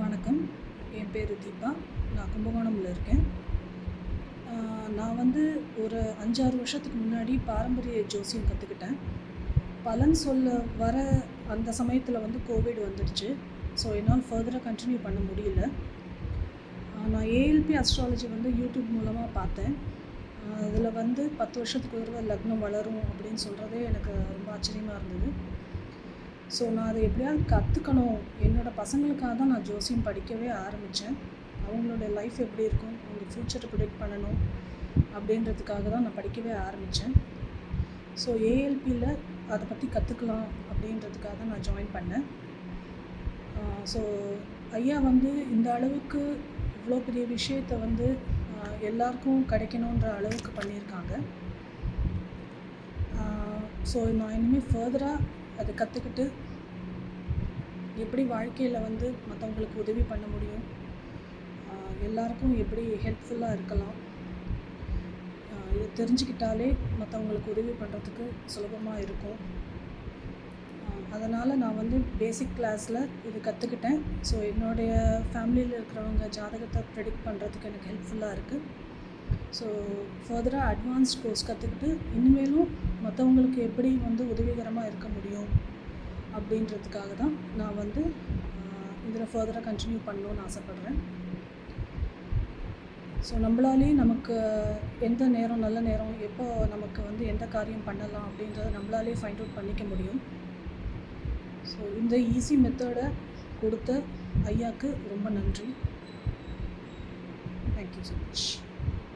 வணக்கம். என் பேர் தீபா. நான் கும்பகோணம்ல இருக்கேன். நான் ஒரு 5, 6 வருஷத்துக்கு முன்னாடி பாரம்பரிய ஜோசியம் கற்றுக்கிட்டேன். பலன் சொல்ல வர அந்த சமயத்தில் கோவிட் வந்துடுச்சு. ஸோ என்னால் ஃபர்தராக கண்டினியூ பண்ண முடியல. நான் ஏஎல்பி அஸ்ட்ராலஜி யூடியூப் மூலமாக பார்த்தேன். அதில் 10 வருஷத்துக்கு ஒரு தடவை லக்னம் வளரும் அப்படின்னு சொல்கிறதே எனக்கு ரொம்ப ஆச்சரியமாக இருந்தது. ஸோ நான் அதை எப்படியாவது கற்றுக்கணும், என்னோடய பசங்களுக்காக தான் நான் ஜோசியம் படிக்கவே ஆரம்பித்தேன். அவங்களோட லைஃப் எப்படி இருக்கும், அவங்க ஃப்யூச்சரை ப்ரிடிக்ட் பண்ணணும் அப்படின்றதுக்காக தான் நான் படிக்கவே ஆரம்பித்தேன். ஸோ ஏஎல்பியில் அதை பற்றி கற்றுக்கலாம் அப்படின்றதுக்காக நான் ஜாயின் பண்ணேன். ஸோ ஐயா இந்த அளவுக்கு இவ்வளோ பெரிய விஷயத்தை எல்லாருக்கும் கிடைக்கணுன்ற அளவுக்கு பண்ணியிருக்காங்க. ஸோ நான் இனிமேல் ஃபர்தராக அதை கற்றுக்கிட்டு எப்படி வாழ்க்கையில் மற்றவங்களுக்கு உதவி பண்ண முடியும், எல்லாருக்கும் எப்படி ஹெல்ப்ஃபுல்லாக இருக்கலாம், இதை தெரிஞ்சுக்கிட்டாலே மற்றவங்களுக்கு உதவி பண்ணுறதுக்கு சுலபமாக இருக்கும். அதனால் நான் பேசிக் கிளாஸில் இது கற்றுக்கிட்டேன். ஸோ என்னுடைய ஃபேமிலியில் இருக்கிறவங்க ஜாதகத்தை ப்ரெடிக்ட் பண்ணுறதுக்கு எனக்கு ஹெல்ப்ஃபுல்லாக இருக்குது. ஸோ ஃபர்தராக அட்வான்ஸ்ட் கோர்ஸ் கற்றுக்கிட்டு இனிமேலும் மற்றவங்களுக்கு எப்படி உதவிகரமாக இருக்க முடியும் அப்படின்றதுக்காக தான் நான் இதில் ஃபர்தராக கண்டினியூ பண்ணணுன்னு ஆசைப்பட்றேன். ஸோ நம்மளாலே நமக்கு எந்த நேரம் நல்ல நேரம், எப்போ நமக்கு எந்த காரியம் பண்ணலாம் அப்படின்றத நம்மளாலே ஃபைண்ட் அவுட் பண்ணிக்க முடியும். ஸோ இந்த ஈஸி மெத்தடை கொடுத்த ஐயாவுக்கு ரொம்ப நன்றி. Thank you so much.